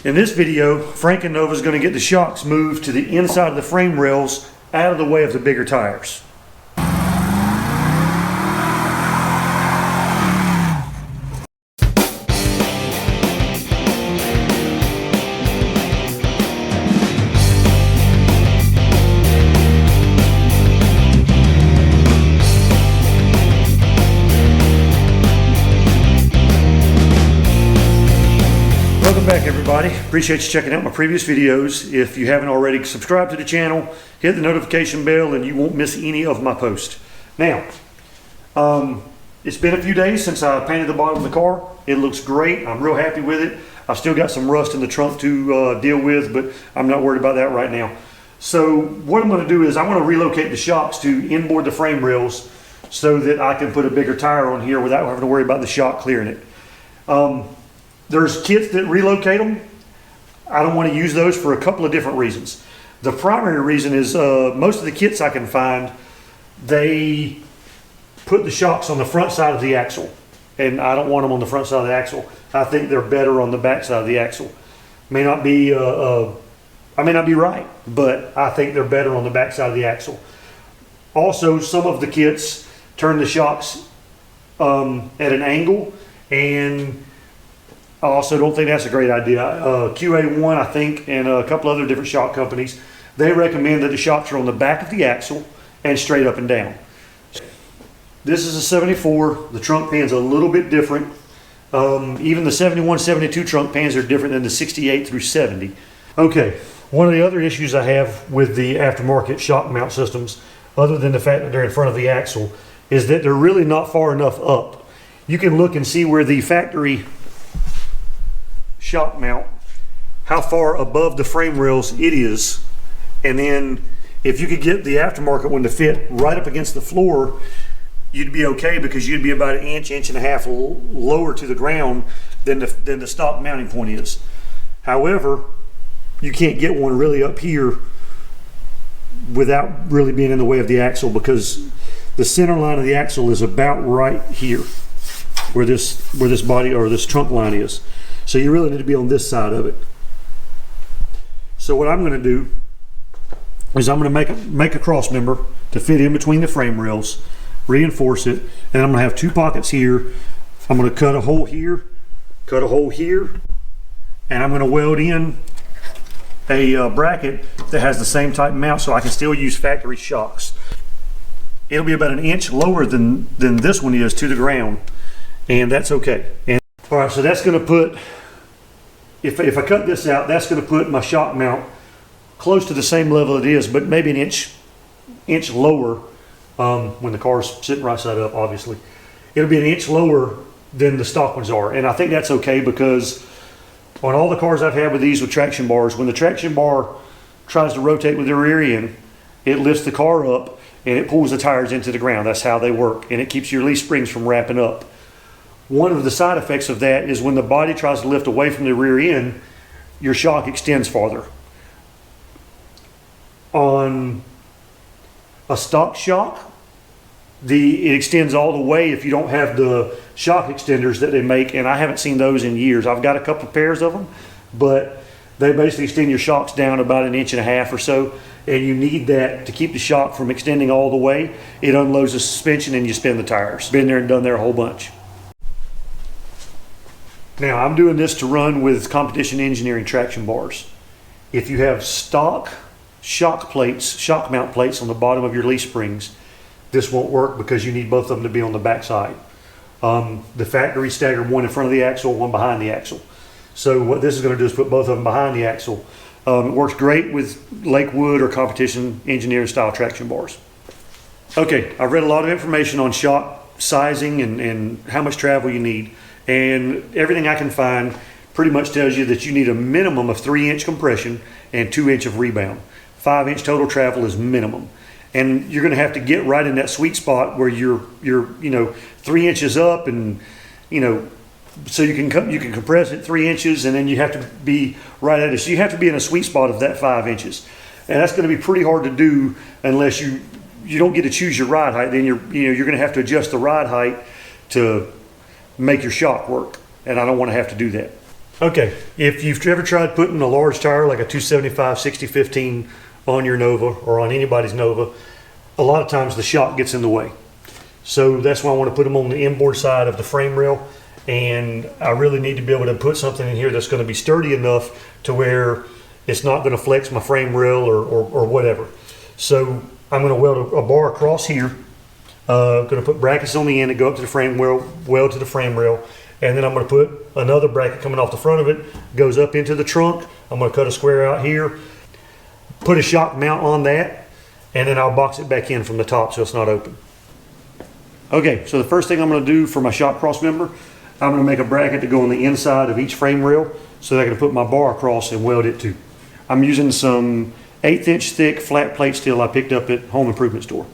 In this video, Frank and Nova is going to get the shocks moved to the inside of the frame rails out of the way of the bigger tires. Welcome back, everybody. Appreciate you checking out my previous videos. If you haven't already, subscribe to the channel, hit the notification bell, and you won't miss any of my posts. Now, it's been a few days since I painted the bottom of the car. It looks great. I'm real happy with it. I've still got some rust in the trunk to deal with, but I'm not worried about that right now. So what I'm going to do is I want to relocate the shocks to inboard the frame rails so that I can put a bigger tire on here without having to worry about the shock clearing it. There's kits that relocate them. I don't want to use those for a couple of different reasons. The primary reason is most of the kits I can find, they put the shocks on the front side of the axle, and I don't want them on the front side of the axle. I think they're better on the back side of the axle. May not be, I may not be right, but I think they're better on the back side of the axle. Also, some of the kits turn the shocks at an angle, and I also don't think that's a great idea. QA1, I think, and a couple other different shock companies, they recommend that the shocks are on the back of the axle and straight up and down. This is a 74. The trunk pan's a little bit different. Even the 71, 72 trunk pans are different than the 68 through 70. Okay, one of the other issues I have with the aftermarket shock mount systems, other than the fact that they're in front of the axle, is that they're really not far enough up. You can look and see where the factory shock mount, how far above the frame rails it is, and then if you could get the aftermarket one to fit right up against the floor, you'd be okay, because you'd be about an inch and a half lower to the ground than the stock mounting point is. However, you can't get one really up here without really being in the way of the axle, because the center line of the axle is about right here where this body or this trunk line is. So you really need to be on this side of it. So what I'm going to do is I'm going to make a cross member to fit in between the frame rails, reinforce it, and I'm going to have two pockets here. I'm going to cut a hole here, cut a hole here, and I'm going to weld in a bracket that has the same type mount so I can still use factory shocks. It'll be about an inch lower than this one is to the ground, and that's okay. And all right, so that's going to put, if I cut this out, that's going to put my shock mount close to the same level it is, but maybe an inch lower when the car's sitting right side up, obviously. It'll be an inch lower than the stock ones are, and I think that's okay, because on all the cars I've had with these with traction bars, when the traction bar tries to rotate with the rear end, it lifts the car up and it pulls the tires into the ground. That's how they work, and it keeps your leaf springs from wrapping up. One of the side effects of that is when the body tries to lift away from the rear end, your shock extends farther. On a stock shock, it extends all the way if you don't have the shock extenders that they make, and I haven't seen those in years. I've got a couple of pairs of them, but they basically extend your shocks down about an inch and a half or so, and you need that to keep the shock from extending all the way. It unloads the suspension and you spin the tires. Been there and done there a whole bunch. Now, I'm doing this to run with Competition Engineering traction bars. If you have stock shock mount plates on the bottom of your leaf springs, this won't work, because you need both of them to be on the back side. The factory staggered one in front of the axle, one behind the axle. So what this is going to do is put both of them behind the axle. It works great with Lakewood or Competition Engineering style traction bars. Okay, I've read a lot of information on shock sizing and how much travel you need. And everything I can find pretty much tells you that you need a minimum of 3-inch compression and 2-inch of rebound. 5-inch total travel is minimum. And you're going to have to get right in that sweet spot where you're 3 inches up, and so you can compress it 3 inches, and then you have to be right at it. So you have to be in a sweet spot of that 5 inches, and that's going to be pretty hard to do unless you don't get to choose your ride height. Then you're going to have to adjust the ride height to make your shock work, and I don't want to have to do that. Okay, if you've ever tried putting a large tire like a 275 6015 on your Nova or on anybody's Nova, a lot of times the shock gets in the way. So that's why I want to put them on the inboard side of the frame rail, and I really need to be able to put something in here that's going to be sturdy enough to where it's not going to flex my frame rail or whatever. So I'm going to weld a bar across here. Going to put brackets on the end that go up to the frame rail, weld to the frame rail, and then I'm going to put another bracket coming off the front of it, goes up into the trunk. I'm going to cut a square out here, put a shock mount on that, and then I'll box it back in from the top so it's not open. Okay, so the first thing I'm going to do for my shock cross member, I'm going to make a bracket to go on the inside of each frame rail so that I can put my bar across and weld it to. I'm using some 1/8 inch thick flat plate steel I picked up at Home Improvement Store.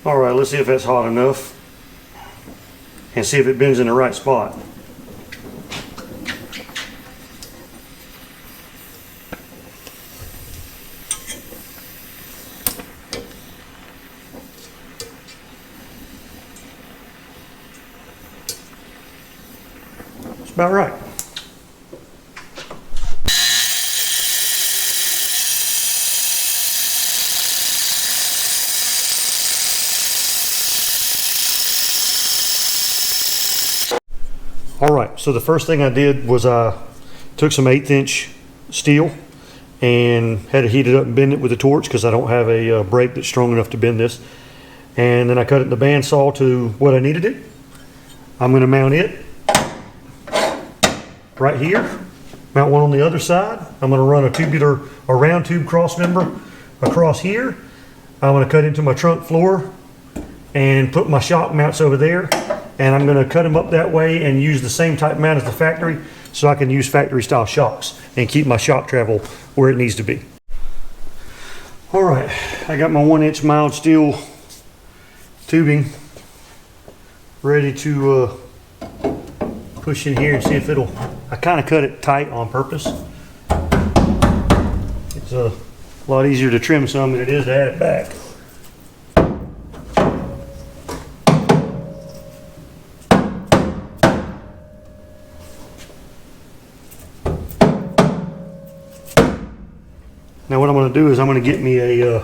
All right, let's see if that's hot enough and see if it bends in the right spot. It's about right. All right, so the first thing I did was I took some 1/8 inch steel and had it heated up and bend it with a torch because I don't have a brake that's strong enough to bend this. And then I cut it in the bandsaw to what I needed it. I'm going to mount it right here, mount one on the other side. I'm going to run a round tube cross member across here. I'm going to cut into my trunk floor and put my shock mounts over there. And I'm going to cut them up that way and use the same type mount as the factory so I can use factory style shocks and keep my shock travel where it needs to be. All right, I got my 1 inch mild steel tubing ready to push in here and see if it'll, I kind of cut it tight on purpose. It's a lot easier to trim some than it is to add it back. Now what I'm going to do is I'm going to get me a,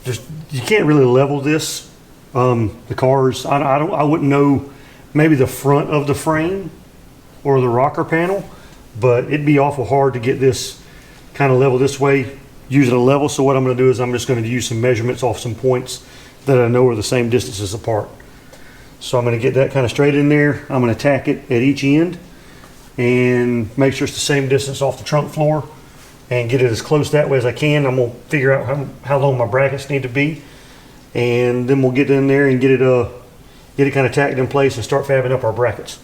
you can't really level this. The cars, I wouldn't know, maybe the front of the frame or the rocker panel, but it'd be awful hard to get this kind of level this way using a level. So what I'm going to do is I'm just going to use some measurements off some points that I know are the same distances apart. So I'm going to get that kind of straight in there. I'm going to tack it at each end and make sure it's the same distance off the trunk floor and get it as close that way as I can. I'm going to figure out how long my brackets need to be, and then we'll get in there and get it kind of tacked in place and start fabbing up our brackets.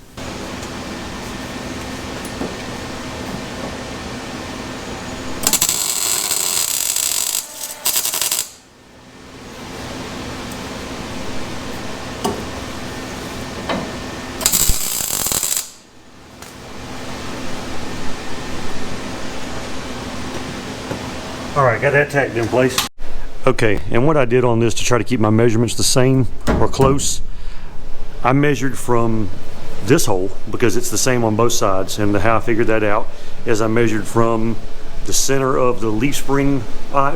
All right, got that tacked in place. Okay, and what I did on this to try to keep my measurements the same or close, I measured from this hole because it's the same on both sides, and how I figured that out is I measured from the center of the leaf spring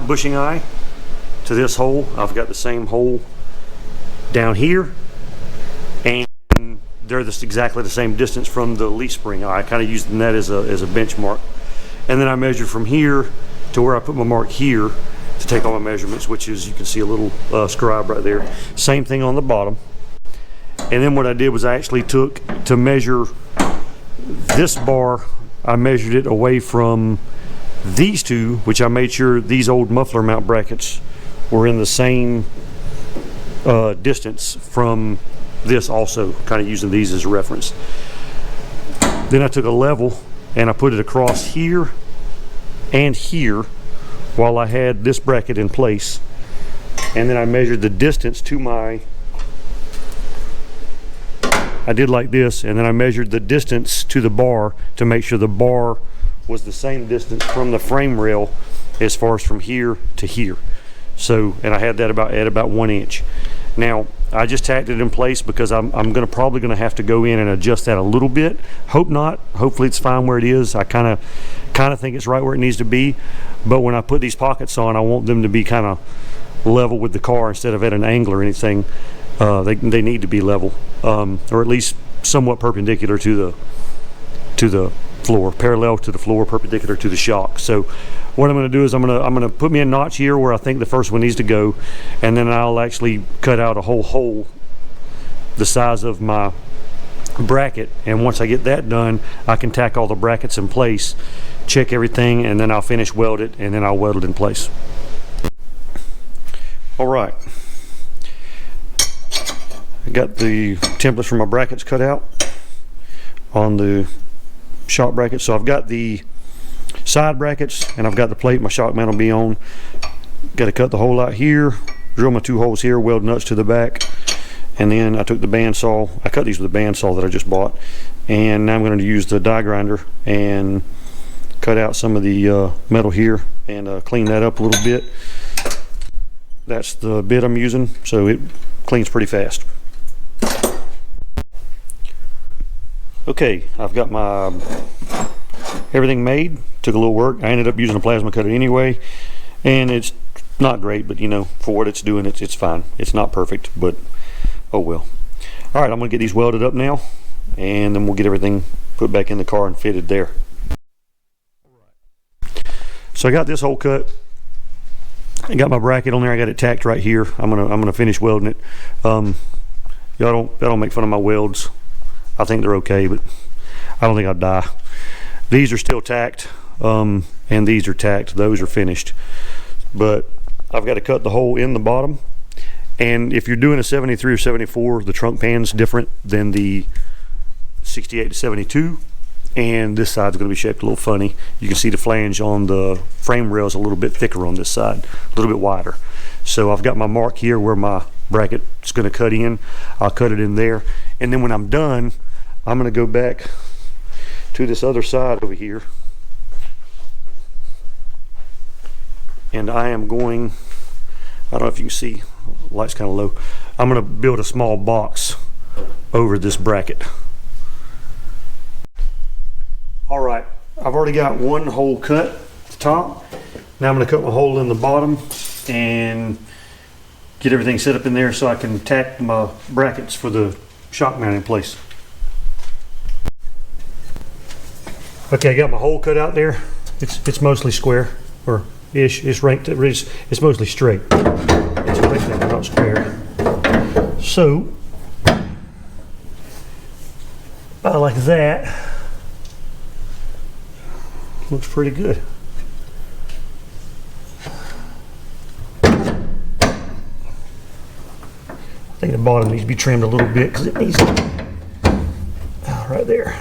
bushing eye to this hole. I've got the same hole down here, and they're exactly the same distance from the leaf spring eye. I kind of used that as a benchmark, and then I measured from here to where I put my mark here to take all my measurements, which is, you can see a little scribe right there. Same thing on the bottom. And then what I did was I actually took to measure this bar, I measured it away from these two, which I made sure these old muffler mount brackets were in the same distance from this, also kind of using these as a reference. Then I took a level and I put it across here and here while I had this bracket in place. And then I measured the distance to my, I did like this, and then I measured the distance to the bar to make sure the bar was the same distance from the frame rail as far as from here to here. So, and I had that at about 1 inch. Now, I just tacked it in place because I'm probably gonna have to go in and adjust that a little bit. Hope not. Hopefully it's fine where it is. I kind of think it's right where it needs to be. But when I put these pockets on, I want them to be kind of level with the car instead of at an angle or anything. They need to be level, or at least somewhat perpendicular to the floor, parallel to the floor, perpendicular to the shock. So what I'm going to do is I'm going to put me a notch here where I think the first one needs to go, and then I'll actually cut out a whole hole the size of my bracket, and once I get that done, I can tack all the brackets in place, check everything, and then I'll finish weld it, and then I'll weld it in place. All right, I got the templates for my brackets cut out on the shock bracket. So I've got the side brackets and I've got the plate my shock mount will be on. Got to cut the hole out here, drill my 2 holes here, weld nuts to the back, and then I took the bandsaw. I cut these with the bandsaw that I just bought, and now I'm going to use the die grinder and cut out some of the metal here and clean that up a little bit. That's the bit I'm using, so it cleans pretty fast. Okay, I've got my everything made. Took a little work. I ended up using a plasma cutter anyway, and it's not great, but you know, for what it's doing, it's fine. It's not perfect, but oh well. All right, I'm gonna get these welded up now, and then we'll get everything put back in the car and fitted there. So I got this hole cut. I got my bracket on there. I got it tacked right here. I'm gonna finish welding it. Y'all don't make fun of my welds. I think they're okay, but I don't think I'll die. These are still tacked, and these are tacked. Those are finished. But I've got to cut the hole in the bottom. And if you're doing a 73 or 74, the trunk pan's different than the 68 to 72. And this side's going to be shaped a little funny. You can see the flange on the frame rail is a little bit thicker on this side, a little bit wider. So I've got my mark here where my bracket's going to cut in. I'll cut it in there. And then when I'm done, I'm going to go back to this other side over here. And I am going, I don't know if you can see, the light's kind of low. I'm going to build a small box over this bracket. All right, I've already got one hole cut at the top. Now I'm going to cut my hole in the bottom and get everything set up in there so I can tack my brackets for the shock mount in place. Okay, I got my hole cut out there. It's mostly square, or ish. It's ranked. It's mostly straight. It's rectangle, not square. So, about like that. Looks pretty good. I think the bottom needs to be trimmed a little bit because it needs to, right there.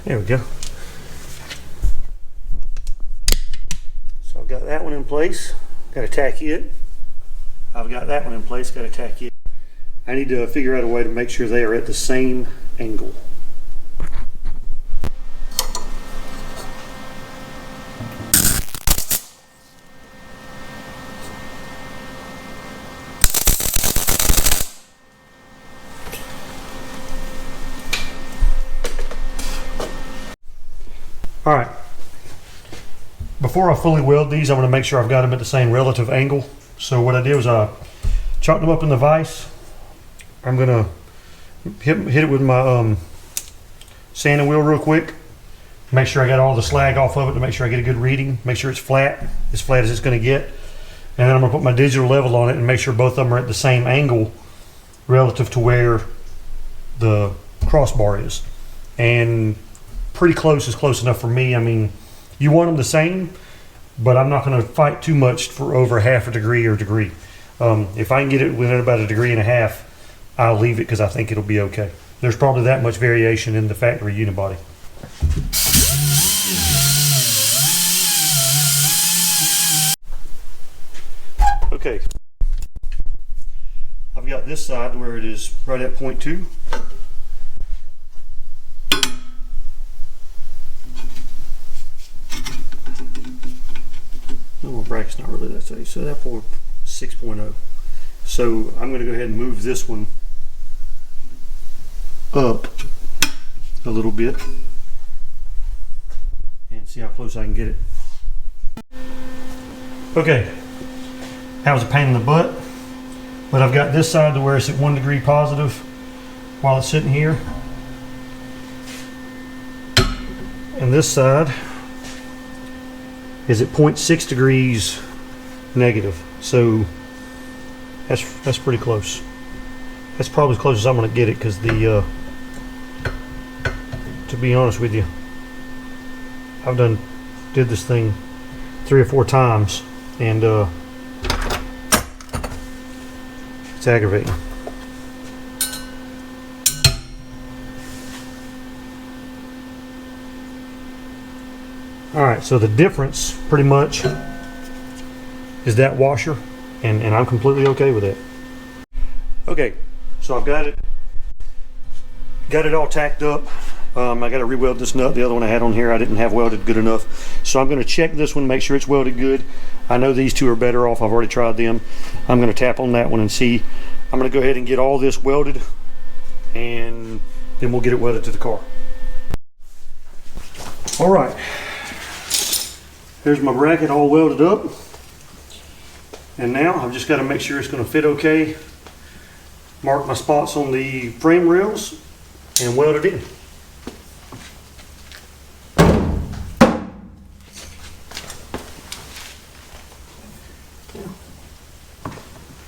There we go. So I've got that one in place. Got to tack it. I've got that one in place. Got to tack it. I need to figure out a way to make sure they are at the same angle. All right, before I fully weld these, I'm going to make sure I've got them at the same relative angle. So what I did was I chalked them up in the vise. I'm going to hit it with my sanding wheel real quick. Make sure I got all the slag off of it to make sure I get a good reading. Make sure it's flat as it's going to get. And then I'm going to put my digital level on it and make sure both of them are at the same angle relative to where the crossbar is. And pretty close is close enough for me. I mean, you want them the same, but I'm not going to fight too much for over half a degree or degree. If I can get it within about 1.5 degrees, I'll leave it because I think it'll be okay. there's probably that much variation in the factory unibody. Okay, I've got this side where it is right at 0.2. No, my bracket's not really that safe, so that point 6.0. So I'm going to go ahead and move this one up a little bit and see how close I can get it. Okay, that was a pain in the butt, but I've got this side to where it's at 1 degree positive while it's sitting here, and this side is at 0.6 degrees negative. So that's pretty close. That's probably as close as I'm going to get it, because the to be honest with you, I've did this thing 3 or 4 times, and it's aggravating. All right, so the difference pretty much is that washer, and I'm completely okay with it. Okay, so I've got it all tacked up. I got to re-weld this nut. The other one I had on here I didn't have welded good enough, so I'm going to check this one, make sure it's welded good. I know these two are better off. I've already tried them. I'm going to tap on that one and see. I'm going to go ahead and get all this welded, and then we'll get it welded to the car. All right. There's my bracket all welded up, and now I've just got to make sure it's going to fit okay, mark my spots on the frame rails, and weld it in.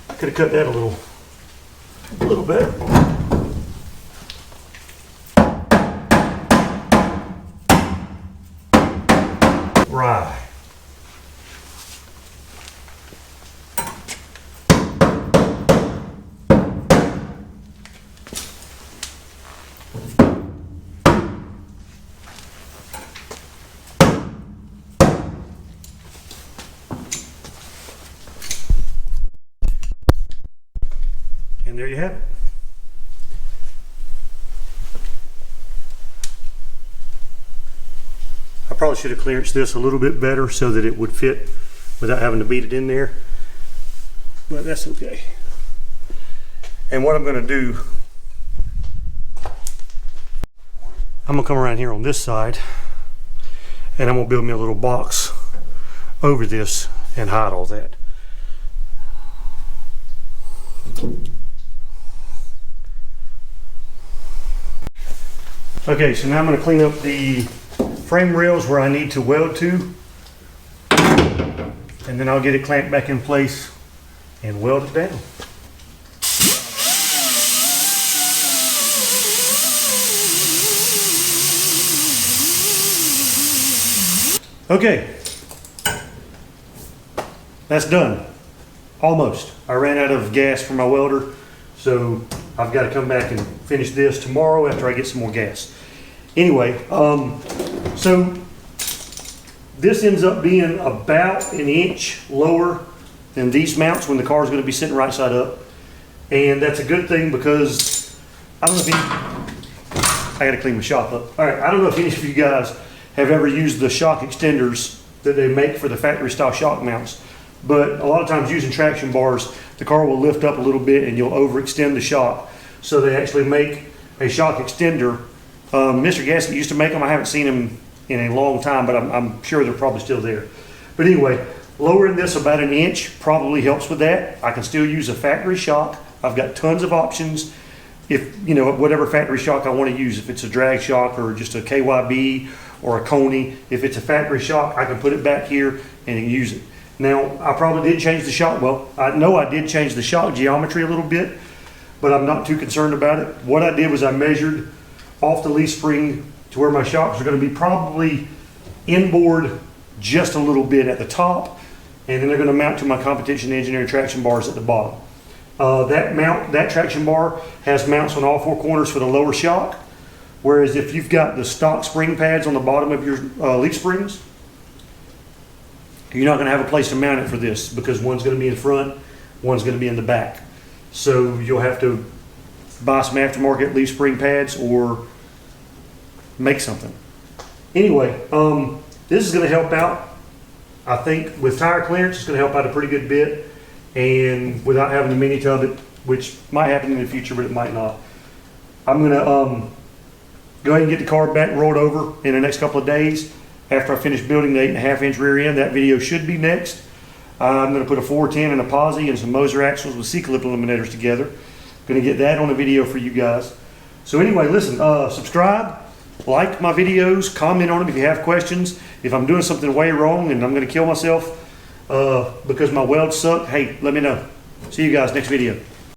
I could have cut that a little bit. Right. And there you have it. I probably should have clearanced this a little bit better so that it would fit without having to beat it in there, but that's okay. And what I'm going to do, I'm going to come around here on this side, and I'm going to build me a little box over this and hide all that. Okay, so now I'm going to clean up the frame rails where I need to weld to, and then I'll get it clamped back in place and weld it down. Okay, that's done. Almost. I ran out of gas for my welder, so I've got to come back and finish this tomorrow after I get some more gas. Anyway, so this ends up being about an inch lower than these mounts when the car is going to be sitting right side up, and that's a good thing because I don't know if I got to clean my shop up. All right, I don't know if any of you guys have ever used the shock extenders that they make for the factory style shock mounts, but a lot of times using traction bars, the car will lift up a little bit and you'll overextend the shock. So they actually make a shock extender. Mr. Gasket used to make them. I haven't seen them in a long time, but I'm sure they're probably still there. But anyway, lowering this about an inch probably helps with that. I can still use a factory shock. I've got tons of options. If, you know, whatever factory shock I want to use, if it's a drag shock or just a KYB or a Coney, if it's a factory shock, I can put it back here and use it. Now, I probably did change the shock. Well, I know I did change the shock geometry a little bit, but I'm not too concerned about it. What I did was I measured off the leaf spring to where my shocks are going to be probably inboard just a little bit at the top, and then they're going to mount to my competition engineering traction bars at the bottom. That traction bar has mounts on all four corners for the lower shock. Whereas if you've got the stock spring pads on the bottom of your leaf springs, you're not going to have a place to mount it for this, because one's going to be in front, one's going to be in the back. So you'll have to buy some aftermarket leaf spring pads or make something. Anyway, this is going to help out. I think with tire clearance, it's going to help out a pretty good bit, and without having to mini tub it, which might happen in the future, but it might not. I'm going to go ahead and get the car back rolled over in the next couple of days after I finish building the 8.5-inch rear end. That video should be next. I'm going to put a 410 and a posi and some Moser axles with C-clip eliminators together. Going to get that on a video for you guys. So anyway, listen, subscribe, like my videos, comment on them if you have questions. If I'm doing something way wrong and I'm going to kill myself because my welds suck, hey, let me know. See you guys next video.